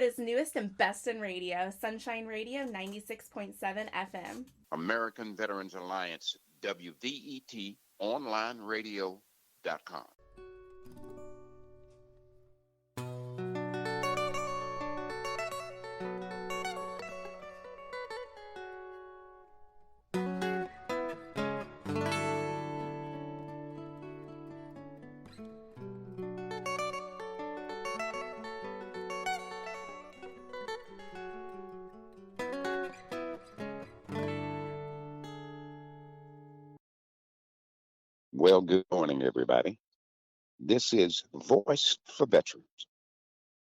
Florida's newest and best in radio, Sunshine Radio 96.7 FM. American Veterans Alliance, WVET, onlineradio.com. Well, good morning, everybody. This is Voice for Veterans,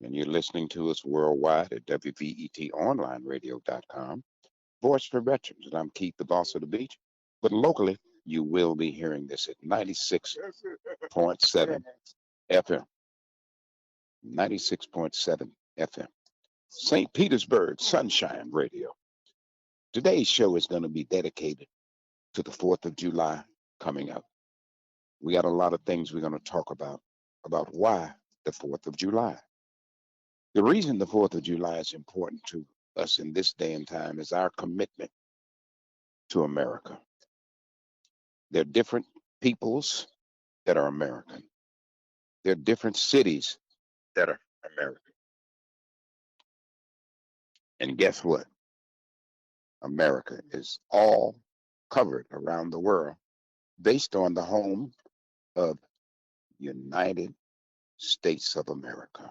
and you're listening to us worldwide at WVETonlineradio.com. Voice for Veterans, and I'm Keith, the boss of the beach. But locally, you will be hearing this at 96.7 FM. 96.7 FM. St. Petersburg Sunshine Radio. Today's show is going to be dedicated to the 4th of July coming up. We got a lot of things we're going to talk about why the 4th of July. The reason the 4th of July is important to us in this day and time is our commitment to America. There are different peoples that are American. There are different cities that are American. And guess what? America is all covered around the world based on the home of United States of America.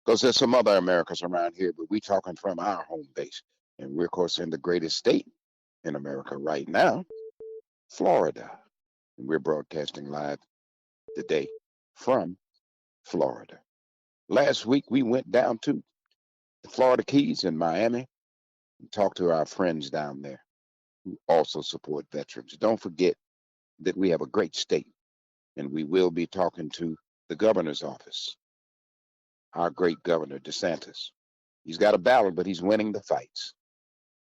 Because there's some other Americas around here, but we're talking from our home base. And we're, of course, in the greatest state in America right now, Florida. And we're broadcasting live today from Florida. Last week, we went down to the Florida Keys in Miami and talked to our friends down there who also support veterans. Don't forget that we have a great state. And we will be talking to the governor's office, our great governor, DeSantis. He's got a battle, but he's winning the fights.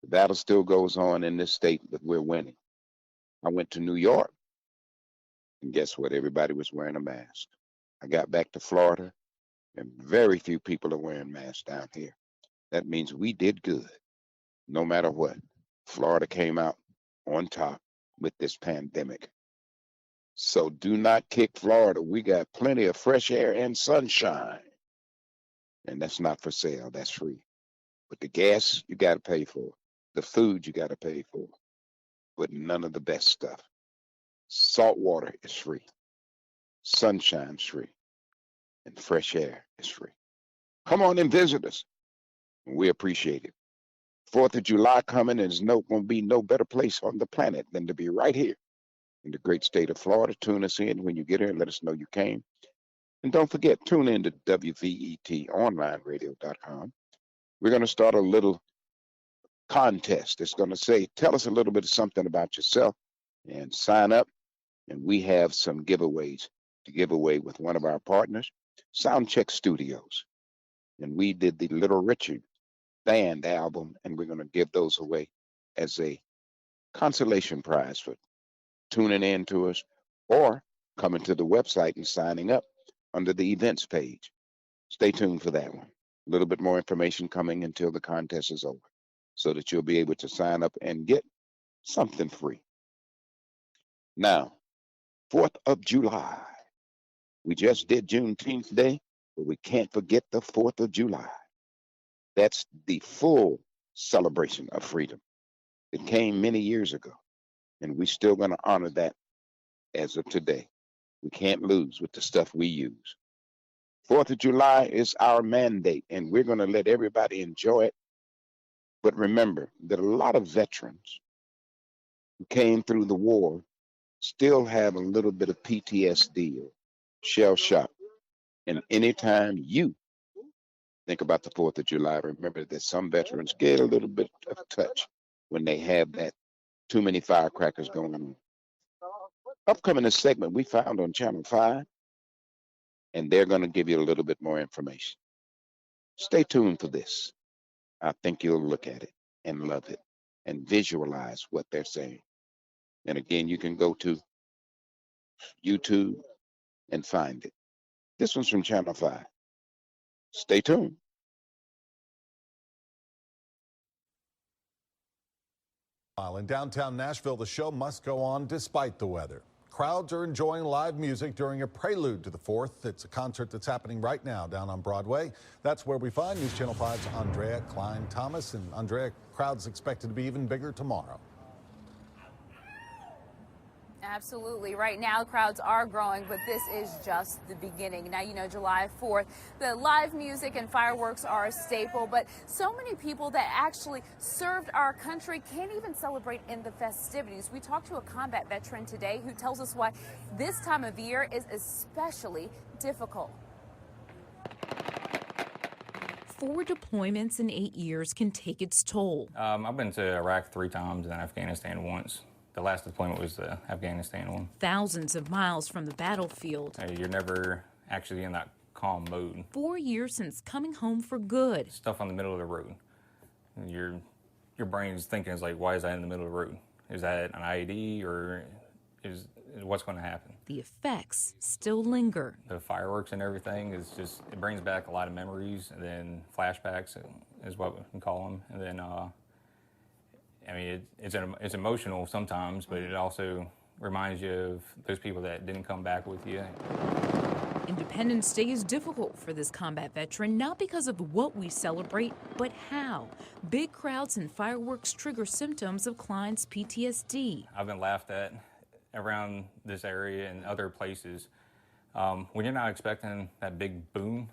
The battle still goes on in this state, but we're winning. I went to New York, and guess what? Everybody was wearing a mask. I got back to Florida, and very few people are wearing masks down here. That means we did good, no matter what. Florida came out on top with this pandemic. So do not kick Florida. We got plenty of fresh air and sunshine. And that's not for sale. That's free. But the gas, you got to pay for. The food, you got to pay for. But none of the best stuff. Salt water is free. Sunshine's free. And fresh air is free. Come on and visit us. We appreciate it. 4th of July coming, and there's going to be no better place on the planet than to be right here in the great state of Florida. Tune us in when you get here and let us know you came. And don't forget, tune in to WVETonlineradio.com. We're going to start a little contest. It's going to say, tell us a little bit of something about yourself and sign up. And we have some giveaways to give away with one of our partners, Soundcheck Studios. And we did the Little Richard band album, and we're going to give those away as a consolation prize for tuning in to us or coming to the website and signing up under the events page. Stay tuned for that one. A little bit more information coming until the contest is over so that you'll be able to sign up and get something free. Now, 4th of July. We just did Juneteenth Day, but we can't forget the 4th of July. That's the full celebration of freedom. It came many years ago. And we're still going to honor that as of today. We can't lose with the stuff we use. 4th of July is our mandate, and we're going to let everybody enjoy it. But remember that a lot of veterans who came through the war still have a little bit of PTSD or shell shock. And anytime you think about the 4th of July, remember that some veterans get a little bit of touch when they have that too many firecrackers going on. Upcoming this segment we found on Channel 5, and they're going to give you a little bit more information. Stay tuned for this. I think you'll look at it and love it and visualize what they're saying. And again, you can go to YouTube and find it. This one's from Channel 5. Stay tuned. While in downtown Nashville, the show must go on despite the weather. Crowds are enjoying live music during a prelude to the 4th. It's a concert that's happening right now down on Broadway. That's where we find News Channel 5's Andrea Klein-Thomas. And Andrea, crowds expected to be even bigger tomorrow. Absolutely. Right now, crowds are growing, but this is just the beginning. Now, you know, July 4th, the live music and fireworks are a staple, but so many people that actually served our country can't even celebrate in the festivities. We talked to a combat veteran today who tells us why this time of year is especially difficult. 4 deployments in 8 years can take its toll. I've been to Iraq 3 times and Afghanistan once. The last deployment was the Afghanistan one. Thousands of miles from the battlefield. You're never actually in that calm mode. 4 years since coming home for good. Stuff on the middle of the road. Your brain is thinking, is like, why is that in the middle of the road? Is that an IED or is what's going to happen? The effects still linger. The fireworks and everything is just, it brings back a lot of memories, and then flashbacks is what we can call them. And then, I mean, it's emotional sometimes, but it also reminds you of those people that didn't come back with you. Independence Day is difficult for this combat veteran, not because of what we celebrate, but how. Big crowds and fireworks trigger symptoms of Klein's PTSD. I've been laughed at around this area and other places. When you're not expecting that big boom,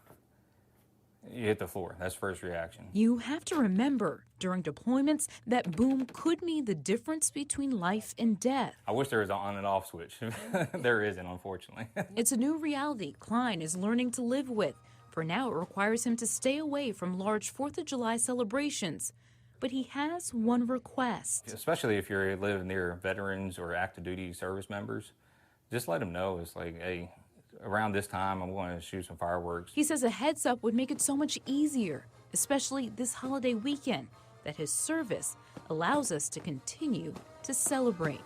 you hit the floor. That's first reaction. You have to remember, during deployments, that boom could mean the difference between life and death. I wish there was an on and off switch. There isn't, unfortunately. It's a new reality Klein is learning to live with. For now, it requires him to stay away from large 4th of July celebrations. But he has one request. Especially if you live near veterans or active duty service members, just let them know. It's like, hey, around this time, I'm going to shoot some fireworks. He says a heads up would make it so much easier, especially this holiday weekend, that his service allows us to continue to celebrate.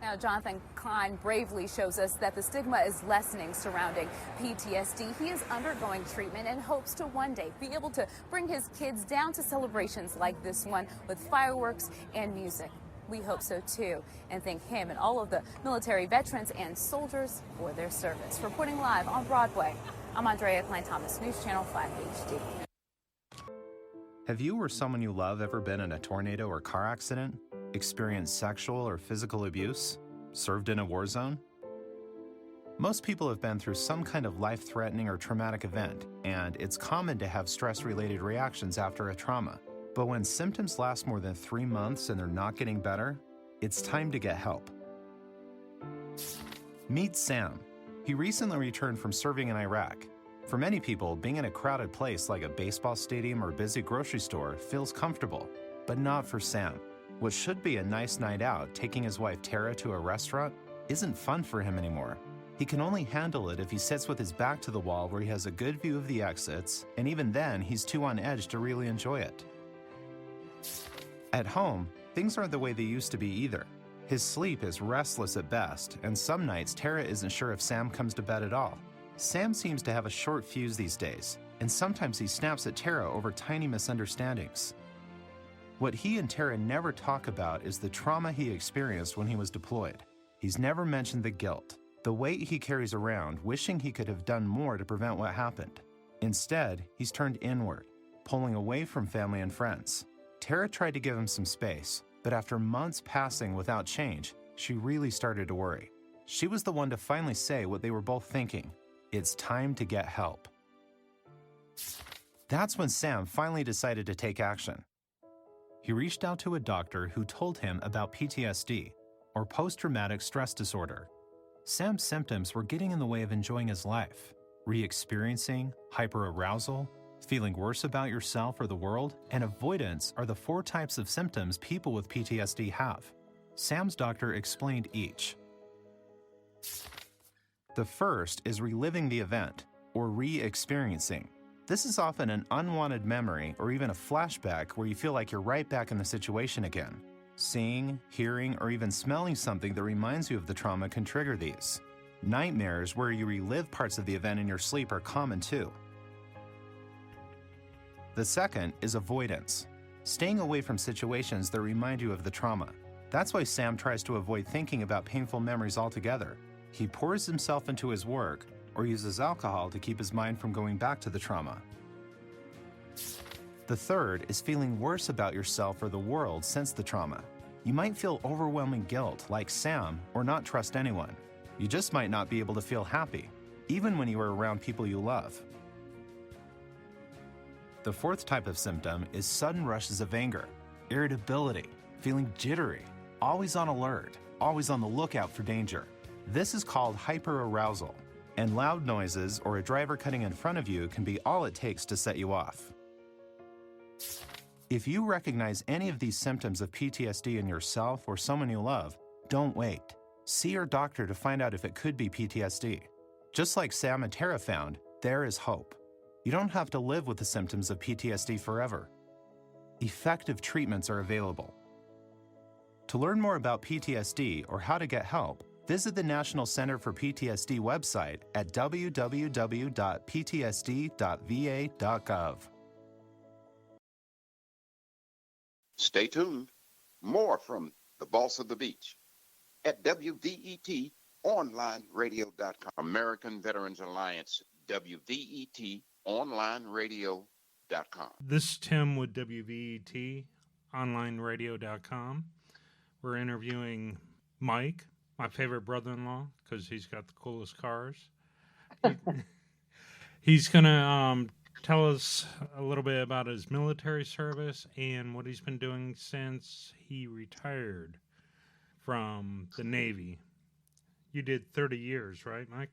Now, Jonathan Klein bravely shows us that the stigma is lessening surrounding PTSD. He is undergoing treatment and hopes to one day be able to bring his kids down to celebrations like this one with fireworks and music. We hope so too, and thank him and all of the military veterans and soldiers for their service. Reporting live on Broadway, I'm Andrea Klein-Thomas, News Channel 5 HD. Have you or someone you love ever been in a tornado or car accident, experienced sexual or physical abuse, served in a war zone? Most people have been through some kind of life-threatening or traumatic event, and it's common to have stress-related reactions after a trauma. But when symptoms last more than 3 months and they're not getting better, it's time to get help. Meet Sam. He recently returned from serving in Iraq. For many people, being in a crowded place like a baseball stadium or busy grocery store feels comfortable, but not for Sam. What should be a nice night out, taking his wife Tara to a restaurant, isn't fun for him anymore. He can only handle it if he sits with his back to the wall where he has a good view of the exits, and even then, he's too on edge to really enjoy it. At home, things aren't the way they used to be either. His sleep is restless at best, and some nights Tara isn't sure if Sam comes to bed at all. Sam seems to have a short fuse these days, and sometimes he snaps at Tara over tiny misunderstandings. What he and Tara never talk about is the trauma he experienced when he was deployed. He's never mentioned the guilt, the weight he carries around, wishing he could have done more to prevent what happened. Instead, he's turned inward, pulling away from family and friends. Tara tried to give him some space, but after months passing without change, she really started to worry. She was the one to finally say what they were both thinking: it's time to get help. That's when Sam finally decided to take action. He reached out to a doctor who told him about PTSD, or post-traumatic stress disorder. Sam's symptoms were getting in the way of enjoying his life. Re-experiencing, hyperarousal, feeling worse about yourself or the world, and avoidance are the 4 types of symptoms people with PTSD have. Sam's doctor explained each. The first is reliving the event, or re-experiencing. This is often an unwanted memory or even a flashback where you feel like you're right back in the situation again. Seeing, hearing, or even smelling something that reminds you of the trauma can trigger these. Nightmares where you relive parts of the event in your sleep are common too. The second is avoidance, staying away from situations that remind you of the trauma. That's why Sam tries to avoid thinking about painful memories altogether. He pours himself into his work or uses alcohol to keep his mind from going back to the trauma. The third is feeling worse about yourself or the world since the trauma. You might feel overwhelming guilt, like Sam, or not trust anyone. You just might not be able to feel happy, even when you are around people you love. The fourth type of symptom is sudden rushes of anger, irritability, feeling jittery, always on alert, always on the lookout for danger. This is called hyperarousal, and loud noises or a driver cutting in front of you can be all it takes to set you off. If you recognize any of these symptoms of PTSD in yourself or someone you love, don't wait. See your doctor to find out if it could be PTSD. Just like Sam and Tara found, there is hope. You don't have to live with the symptoms of PTSD forever. Effective treatments are available. To learn more about PTSD or how to get help, visit the National Center for PTSD website at www.ptsd.va.gov. Stay tuned. More from the Boss of the Beach at WVET onlineradio.com. American Veterans Alliance, WVET onlineradio.com. This is Tim with WVET onlineradio.com. We're interviewing Mike, my favorite brother-in-law, because he's got the coolest cars. He's going to tell us a little bit about his military service and what he's been doing since he retired from the Navy. You did 30 years, right, Mike?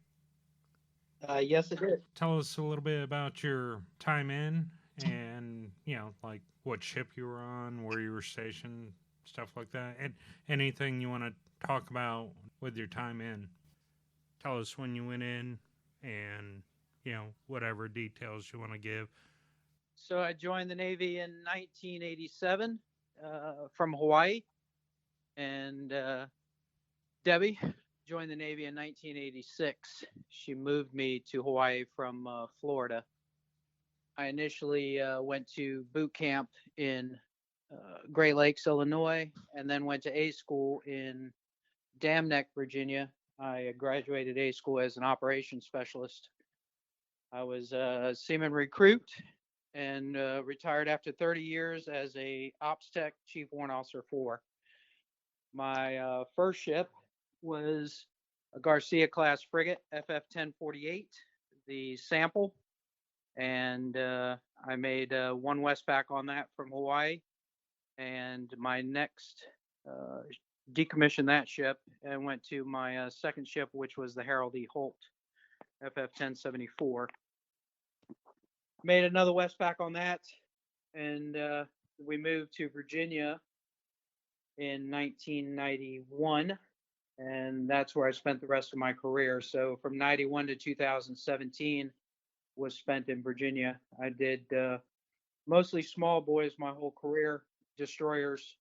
Yes, it did. Tell us a little bit about your time in and, like what ship you were on, where you were stationed, stuff like that. And anything you want to talk about with your time in. Tell us when you went in and, whatever details you want to give. So I joined the Navy in 1987 from Hawaii, and Debbie joined the Navy in 1986. She moved me to Hawaii from Florida. I initially went to boot camp in Great Lakes, Illinois, and then went to A school in Dam Neck, Virginia. I graduated A school as an operations specialist. I was a seaman recruit and retired after 30 years as a ops tech chief warrant officer 4. My first ship was a Garcia class frigate, FF 1048, the sample, and I made one Westpac on that from Hawaii. And my next decommissioned that ship and went to my second ship, which was the Harold E. Holt, FF 1074. Made another Westpac on that, and we moved to Virginia in 1991, and that's where I spent the rest of my career. So from 91 to 2017 was spent in Virginia. I did mostly small boys my whole career, destroyers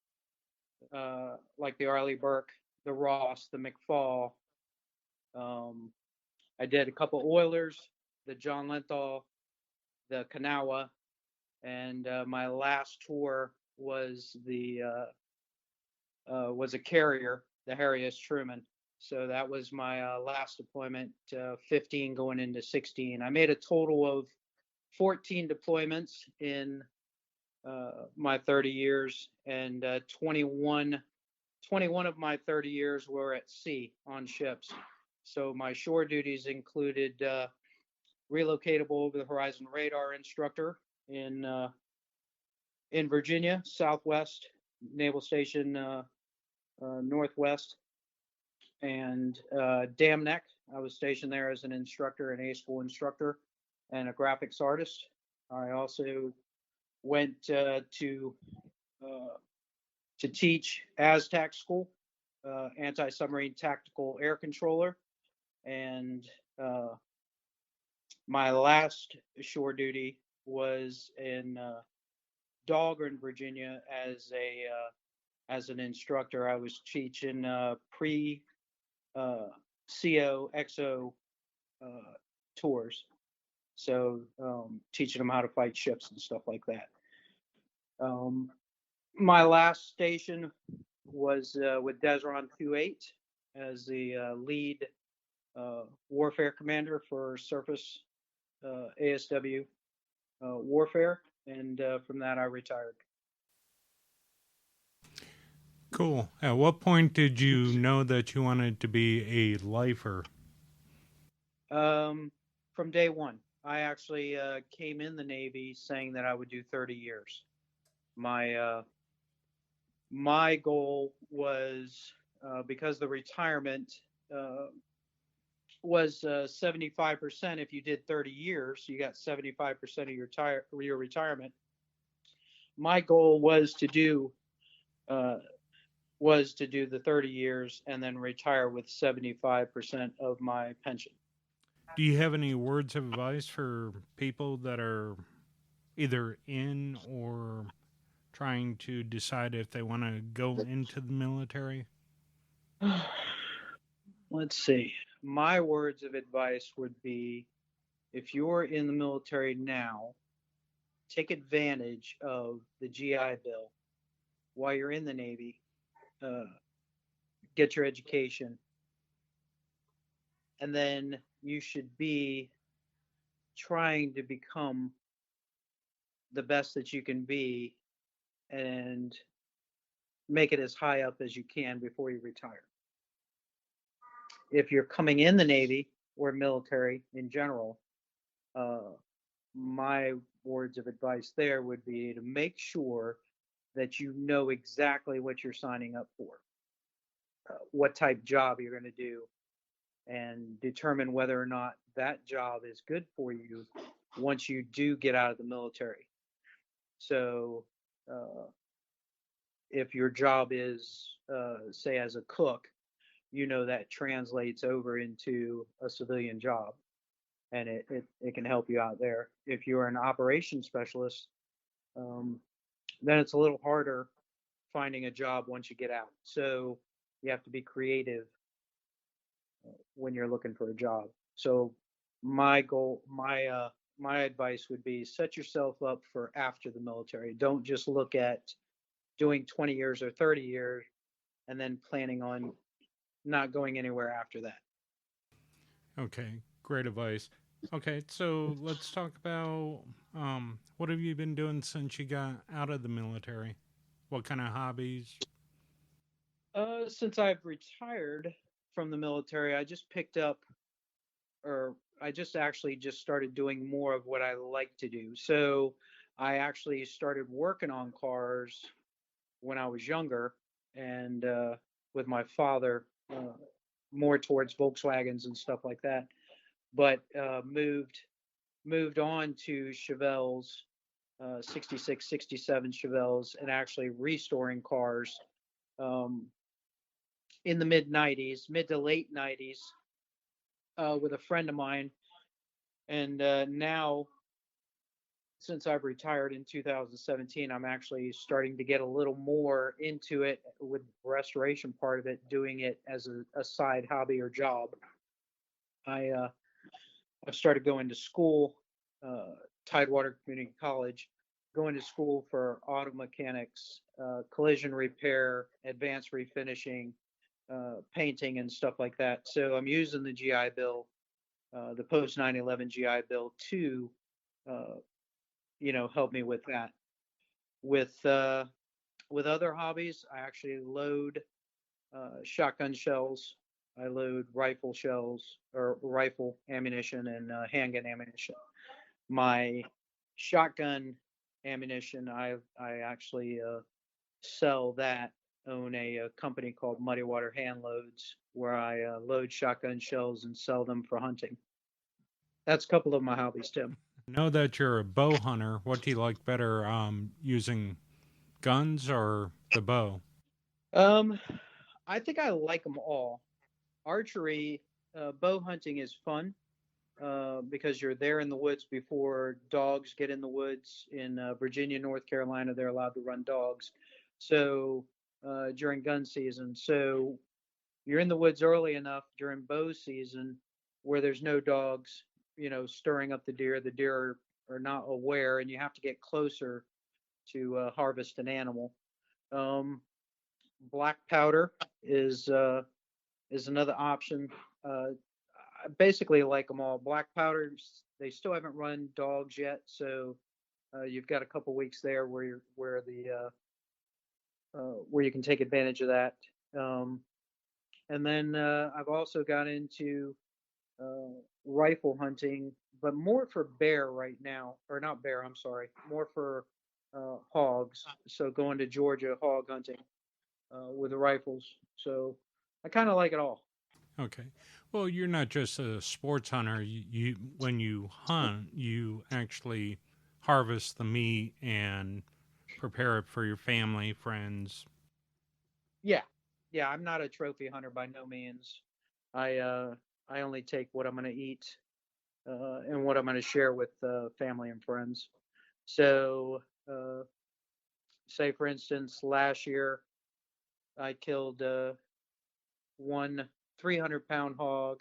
like the Arleigh Burke, the Ross, the McFall. I did a couple Oilers, the John Lenthal, the Kanawha, and my last tour was was a carrier, the Harry S. Truman. So that was my last deployment, 15 going into 16. I made a total of 14 deployments in my 30 years, and 21 of my 30 years were at sea on ships. So my shore duties included relocatable over-the-horizon radar instructor in Virginia, Southwest Naval Station Northwest, and Dam Neck. I was stationed there as an instructor, an A school instructor, and a graphics artist. I also went to teach ASTAC school, anti-submarine tactical air controller, and my last shore duty was in Dahlgren, Virginia, as an instructor. I was teaching pre-CO XO tours. So teaching them how to fight ships and stuff like that. My last station was with Desron 28 as the lead warfare commander for surface ASW warfare, and from that I retired. Cool. At what point did you know that you wanted to be a lifer? From day one. I actually came in the Navy saying that I would do 30 years. My goal was, because the retirement was 75%. If you did 30 years, you got 75% of your retirement. My goal was to do the 30 years and then retire with 75% of my pension. Do you have any words of advice for people that are either in or trying to decide if they want to go into the military? Let's see. My words of advice would be, if you're in the military now, take advantage of the GI Bill while you're in the Navy. Get your education, and then you should be trying to become the best that you can be and make it as high up as you can before you retire. If you're coming in the Navy or military in general, my words of advice there would be to make sure that you know exactly what you're signing up for, what type job you're going to do, and determine whether or not that job is good for you once you do get out of the military. So if your job is, say, as a cook, you know that translates over into a civilian job, and it can help you out there. If you're an operations specialist, then it's a little harder finding a job once you get out. So you have to be creative when you're looking for a job. So my advice would be, set yourself up for after the military. Don't just look at doing 20 years or 30 years and then planning on not going anywhere after that. Okay, great advice. Okay, so let's talk about what have you been doing since you got out of the military? What kind of hobbies? Since I've retired from the military, I just picked up, or I just actually just started doing more of what I like to do. So I actually started working on cars when I was younger, and with my father, more towards Volkswagens and stuff like that. But moved on to Chevelles, 66, 67 Chevelles, and actually restoring cars in the mid to late 90s with a friend of mine. And now, since I've retired in 2017, I'm actually starting to get a little more into it with the restoration part of it, doing it as a side hobby or job. I've started going to school, Tidewater Community College, going to school for auto mechanics, collision repair, advanced refinishing, painting, and stuff like that. So I'm using the GI Bill, the post 9/11 GI Bill, to help me with that. With other hobbies, I actually load shotgun shells. I load rifle shells, or rifle ammunition, and handgun ammunition. My shotgun ammunition, I actually sell that. Own a company called Muddy Water Hand Loads, where I load shotgun shells and sell them for hunting. That's a couple of my hobbies, Tim. I know that you're a bow hunter. What do you like better, using guns or the bow? I think I like them all. Archery, bow hunting is fun because you're there in the woods before dogs get in the woods. In Virginia, North Carolina, they're allowed to run dogs. So during gun season, so you're in the woods early enough during bow season where there's no dogs. stirring up the deer. The deer are not aware, and you have to get closer to harvest an animal. Black powder is another option. I basically like them all. Black powders, they still haven't run dogs yet, so you've got a couple weeks there where you can take advantage of that. And then I've also got into rifle hunting, but more for bear right now, or not bear, I'm sorry, more for hogs. So going to Georgia hog hunting with the rifles. So I kind of like it all. Okay. Well, you're not just a sports hunter. You when you hunt, you actually harvest the meat and prepare it for your family, friends. Yeah. I'm not a trophy hunter by no means. I only take what I'm going to eat and what I'm going to share with family and friends. So, say for instance, last year I killed one 300-pound hog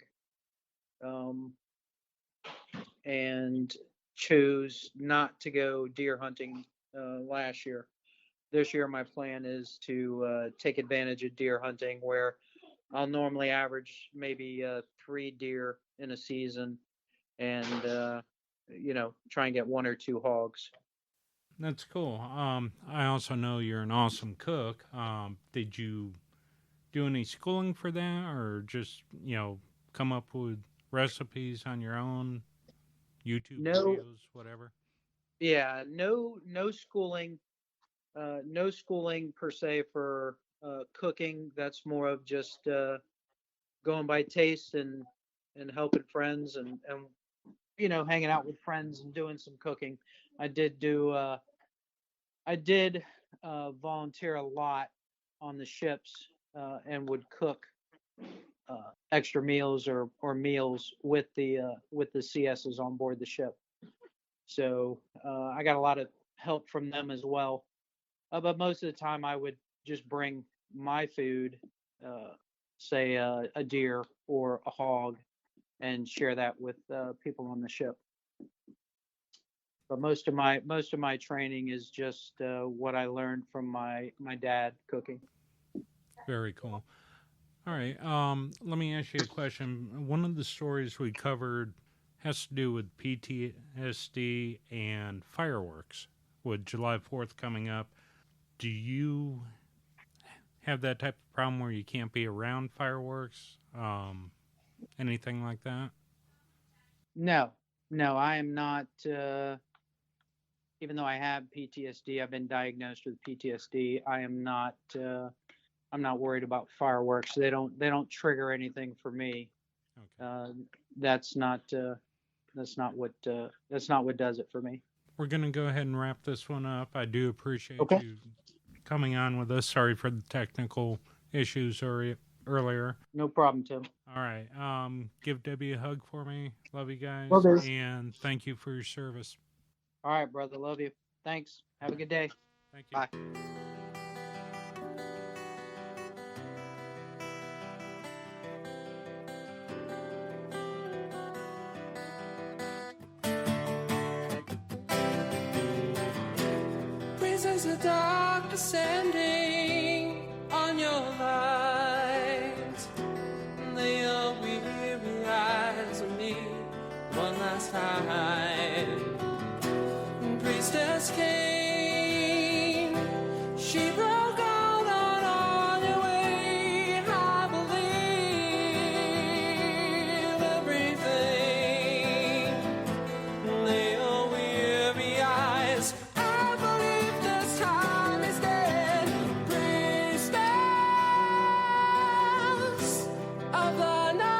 and chose not to go deer hunting last year. This year, my plan is to take advantage of deer hunting, where I'll normally average maybe 3 deer in a season, and try and get 1 or 2 hogs. That's cool. I also know you're an awesome cook. Did you do any schooling for that, or just come up with recipes on your own, YouTube videos, whatever? Yeah, no schooling. No schooling per se for cooking. That's more of just going by taste and helping friends and hanging out with friends and doing some cooking. I did volunteer a lot on the ships and would cook extra meals or meals with the CSs on board the ship. So I got a lot of help from them as well. But most of the time I would just bring my food, say a deer or a hog, and share that with people on the ship. But most of my training is just what I learned from my dad cooking. Very cool. All right. Let me ask you a question. One of the stories we covered has to do with PTSD and fireworks. With July 4th coming up, do you have that type of problem where you can't be around fireworks? Anything like that? No, I am not. Even though I have PTSD, I've been diagnosed with PTSD. I am not. I'm not worried about fireworks. They don't trigger anything for me. Okay. That's not what does it for me. We're gonna go ahead and wrap this one up. I do appreciate you coming on with us. Sorry for the technical issues earlier. No problem, Tim. All right. Give Debbie a hug for me. Love you guys. And thank you for your service. All right, brother. Love you. Thanks. Have a good day. Thank you. Bye. Praises the dark descending on your lives. They are weary eyes of me one last time. Priestess came, she broke out on your way. I believe everything. They are weary eyes. I believe this time is dead. Priestess of the night,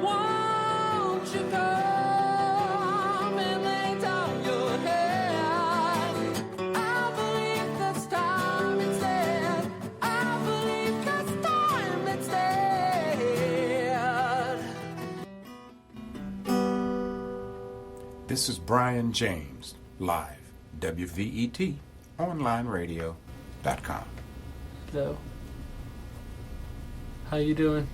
won't you come and lay down your head? I believe this time it's dead. I believe this time it's dead. This is Bryan James, live, WVET, onlineradio.com. Though, how you doing?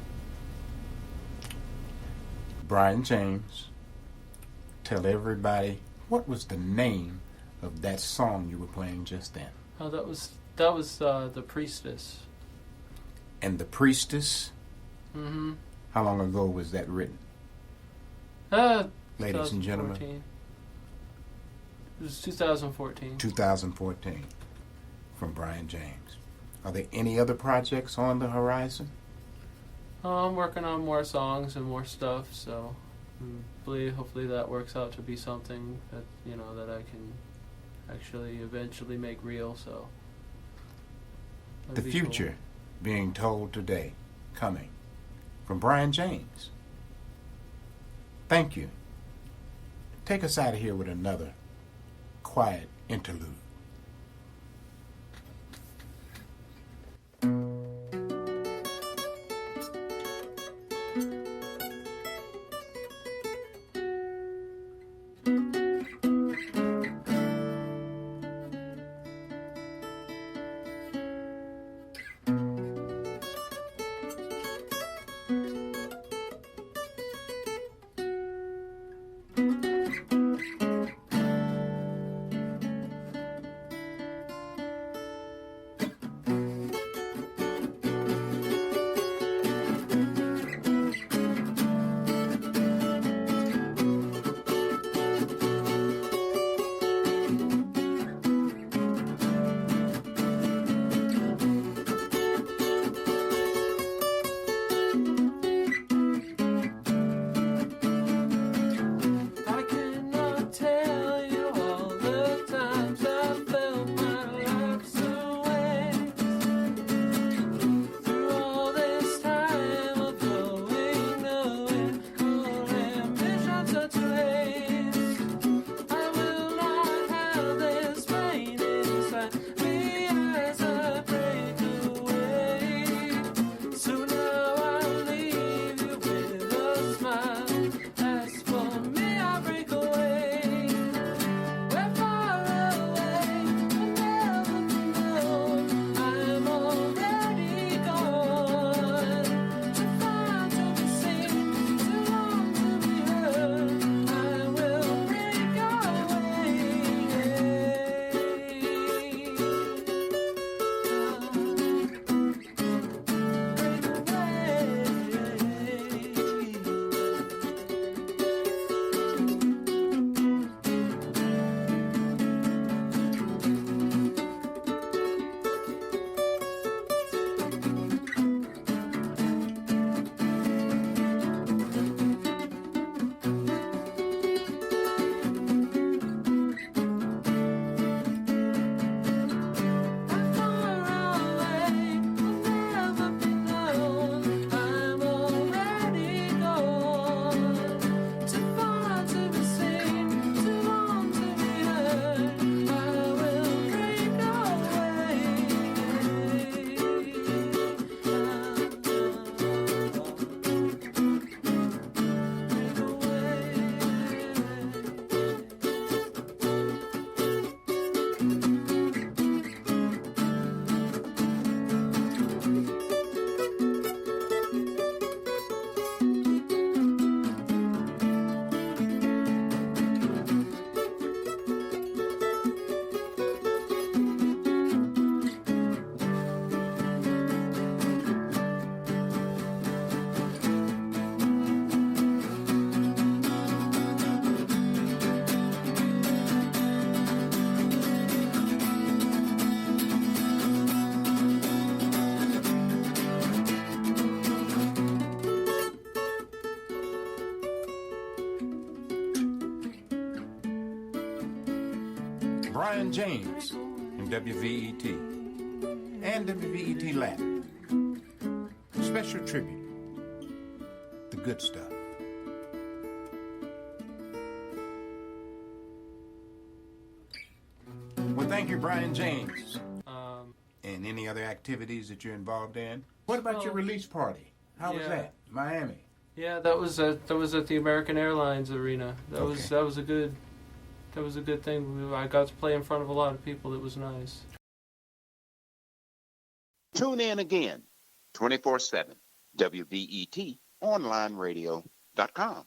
Bryan James. Tell everybody, what was the name of that song you were playing just then? Oh, that was The Priestess. And The Priestess? Mm-hmm. How long ago was that written? Ladies and gentlemen. 2014. It was 2014. 2014 from Bryan James. Are there any other projects on the horizon? I'm working on more songs and more stuff, so hopefully that works out to be something that that I can actually eventually make real. So The that'd be cool. future being told today, coming from Bryan James. Thank you. Take us out of here with another quiet interlude. Bryan James in WVET and WVET Latin. Special tribute. The good stuff. Well, thank you, Bryan James. And any other activities that you're involved in? What about your release party? How was that? Miami. Yeah, that was at the American Airlines Arena. That was a good thing. I got to play in front of a lot of people. It was nice. Tune in again, 24/7, WVET onlineradio.com.